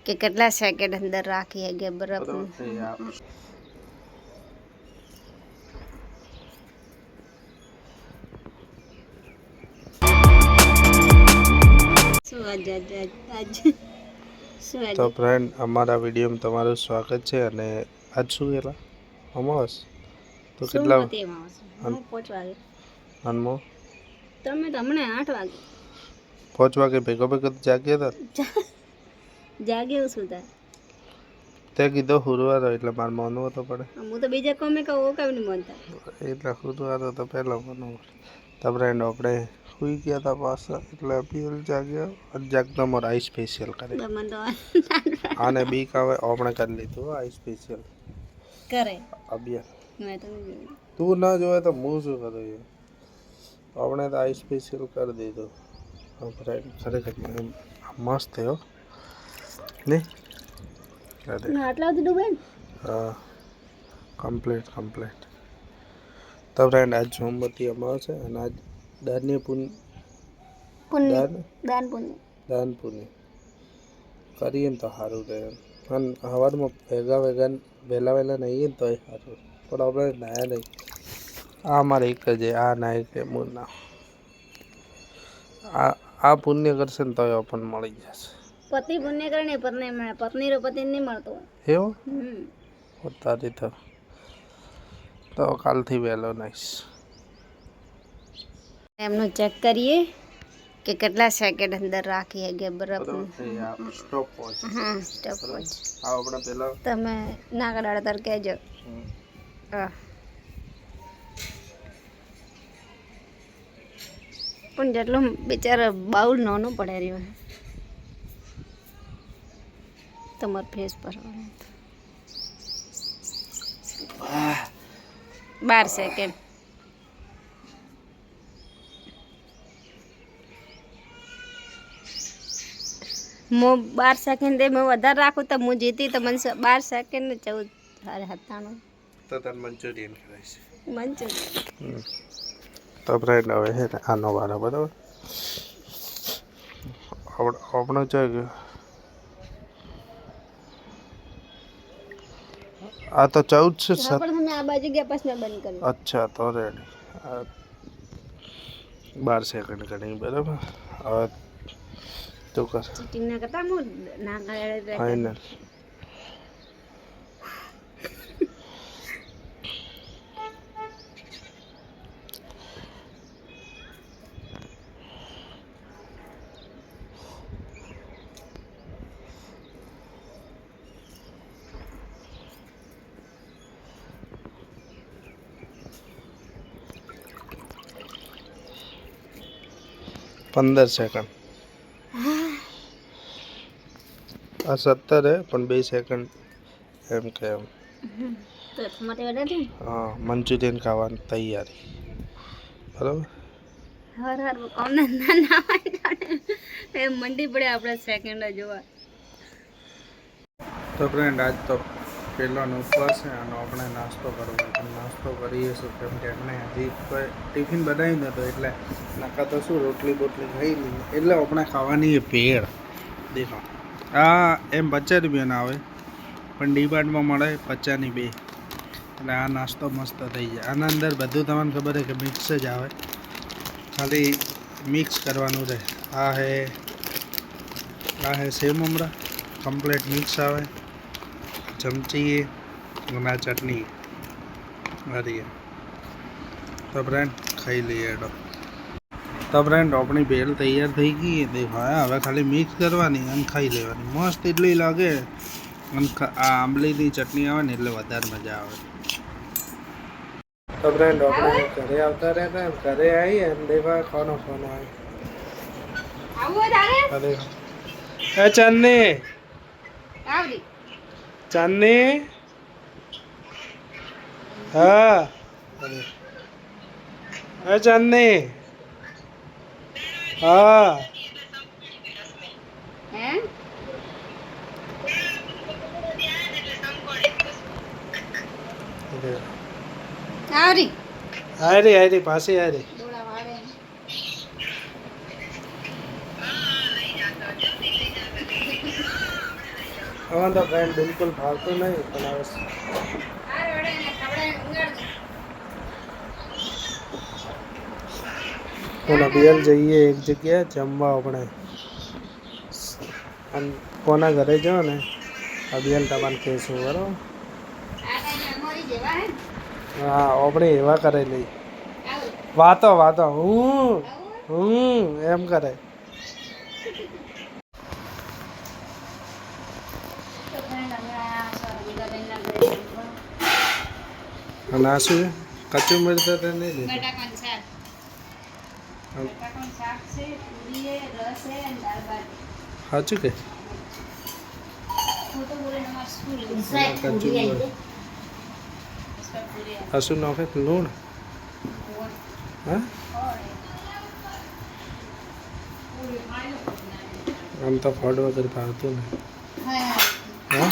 કે કેટલા સેકન્ડ અંદર રાખી હગે બરફ તો ફ્રેન્ડ અમારા વિડીયોમાં તમારું સ્વાગત છે અને આજ શું કેલા અમાવસ તો કેટલા અનમો તમે તો હમણાં 8 વાગે 5 વાગે ભેગો જાગ્યા હતા જાગ્યો છું તા તે કીધો હુરવાર એટલે મારે માનવો તો પડે હું તો બીજા કોમે કહું કેમ નહીં માનતા એટલે હુરવાર તો પહેલાં માનવું તો ફ્રેન્ડ આપણે સુઈ ગયા હતા પાછા એટલે અભિયલ જાગ્યા અને જાગતા મારે આઈ સ્પેશિયલ કરે આને બીક આવે આપણે કરી લીધું આઈ સ્પેશિયલ કરે અભિયલ મેં તો નહીં તું ના જોવે તો હું શું કરું આપણે તો આઈ સ્પેશિયલ કરી દીધું ફ્રેન્ડ ખરેખર મસ્ત થયો ને આટલા સુધી ડૂબે હા કમ્પ્લીટ તો ફ્રેન્ડ આજ સોમવતી અમાવ છે અને આજ દાનની દાન પુણ્ય કરીએ ને તો સારું રહે અને સવારમાં વહેલા નહીએ ને તો એ સારું પણ આપણે નાયા નહીં આ અમારે એક જ આ નાય કે હું ના આ પુણ્ય કરશે ને તો એ આપણને મળી જશે પતિ પુણ્ય કરે ને પત્ની રો પતિ નહીં મળતો એવો તારી તો કાલથી વહેલો નાઈશ એમનું ચેક કરીએ કે કેટલા સેકન્ડ અંદર રાખી હગે બરફ સ્ટોપ વોચ હા સ્ટોપ વોચ આ આપણે પેલા તમે ના કડાડો તાર કહેજો હા પણ જેટલું બિચારા બાઉલ નાનું પડે રહ્યું તમારા ફેસ પર 12 સેકન્ડ હું 12 સેકન્ડ મેં વધારે રાખું તો હું જીતી તો મને 12 સેકન્ડ ને 14 તો તને મંચુરિયન ખવાય છે મંચુરિયન તો ફ્રેન્ડ હવે છે ને આનો વારો બરાબર આપણો જોઈએ આ તો 14 છે તમે આ બાજુ ગયા પછી મેં બંધ કર્યું અચ્છા તો રેડી 12 સેકન્ડ કરી બરાબર હવે તું કર ચીટિંગ ના કરતા હું ના કરે ફાઇનલ पंदर सेकंड आ 17 है पण 2 सेकंड एम के एम हाँ मंचूरियन खावा तैयारी बराबर हर हर कौन ना मंडी पड़े अपने सेकंड जोवा तो फ्रेंड आज तो पहला उपवास है અને આપણે નાસ્તો કરવો નાસ્તો કરીએ શું કેમ કે આપણે હજી કોઈ ટિફિન બનાવી નતો એટલે નાકા તો શું રોટલી બોટલી ખાઈ લઈએ એટલે આપણે ખાવાની એ ભેળ દેખો આ એમ 50 રૂપિયાના આવે પણ ડીમાર્ટમાં મળે 50 ની 2 એટલે આ નાસ્તો મસ્ત થઈ જાય આના અંદર બધું તમને ખબર છે કે મિક્સ જ આવે ખાલી મિક્સ કરવાનું રહે આ હે સેવ મમરા કમ્પ્લીટ મિક્સ આવે चमची और चटनी हरी तो फ्रेंड खाई लिए तो फ्रेंड अपनी भेल तैयार थी गई देखो हमें खाली मिक्स करवानी और खाई लेवानी मस्त इडली लगे आ आंबली की चटनी आवे ने એટલે વધારે મજા આવે तो फ्रेंड अपने घरे આવતા रहता है घरे आई एंड देखो खाना खाना है अरे ए चन्नी आवड़ी चन्नी हाँ ए चन्नी हाँ हैं आवड़ी आ रही पासी आ रही डोला वाले હવે તો ફ્રેન્ડ બિલકુલ ભાવતું નહીં પણ હવે કોના બેલ જઈએ એક જગ્યાએ જમવા આપણે અને કોના ઘરે જાઓ ને આ બેલ તમારે કહેશું બરાબર હા આપણે એવા કરેલી વાતો વાતો એમ કરે અને આ શું કચું મરતા તો નહીં લીધું બટાકાનું શાક બટાકાનું શાક છે પૂરી છે રસ છે અને દાળ ભાત સાચું કે ફોટો બોલે નમાર સ્કૂલ આ શું નાખે લૂણ હા આમ તો ફળ વગર ભાવતું ને હા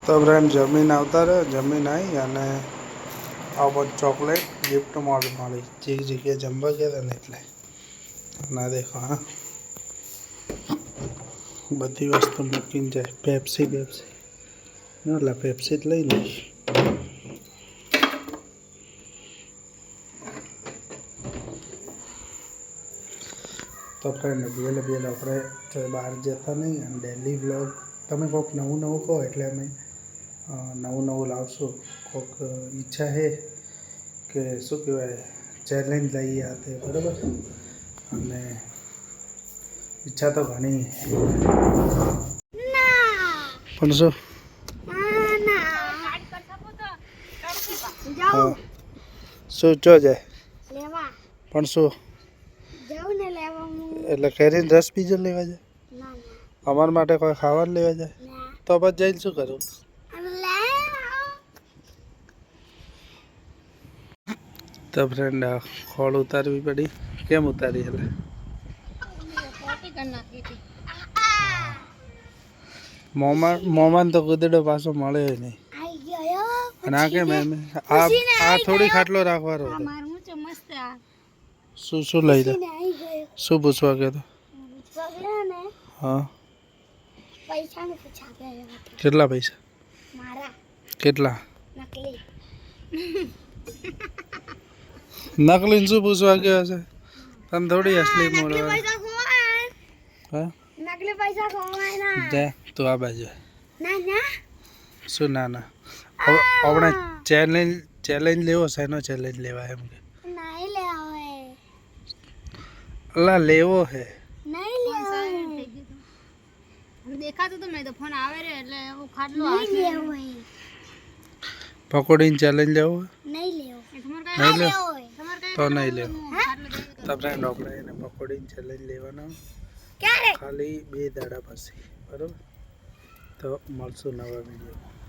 તો ફ્રેન્ડ જમીન આવતા રહ્યો જમીન આવી અને આ બધું ચોકલેટ ગિફ્ટ મળી જે જગ્યાએ જમવા ગયા હતા ને એટલે ના દેખો હા બધી વસ્તુ મૂકીને જાય પેપ્સી એટલે પેપ્સી જ લઈ લઈશ તો ફ્રેન્ડ બેલ આપણે બહાર જતા નહીં અને ડેલી વ્લોગ તમે કોઈક નવું કહો એટલે અમે નવું લાવશું કોઈક ઈચ્છા છે કે શું કહેવાય ચેલેન્જ લઈએ આ તે બરાબર અને ઈચ્છા તો ઘણી પણ શું શું ચો જાય પણ શું એટલે કેરીને રસ બીજો લેવા જાય અમારા માટે કોઈ ખાવાનું લેવા જાય તો બસ જઈને શું કરું તો ફ્રેન્ડ ખોળ ઉતારવી પડી કેમ ઉતારી એટલે મોમાન તો કુદડો પાછો મળે નહીં અને આ કેમ એમ આ થોડી ખાટલો રાખવાનો શું લઈ દે શું પૂછવા ગયો હા કેટલા પૈસા કેટલા નકલી શું પૂછવા ગયો હશે તને થોડી અસલી મળે હા જા તું આ બાજુ શું ના આપણે ચેલેન્જ લેવો શેનો ચેલેન્જ લેવા એમ કે અલા લેવો હે દેખાતું તો મેં તો ફોન આવે રે એટલે હું ખાટલો આવશે પકોડીને ચેલેન્જ લેવો નહીં લેવો તો નહીં લેવો તો ફ્રેન્ડ આપણે એને પકોડીને ચેલેન્જ લેવાનો ખાલી 2 દાડા પછી બરાબર તો મળશું નવા વિડીયો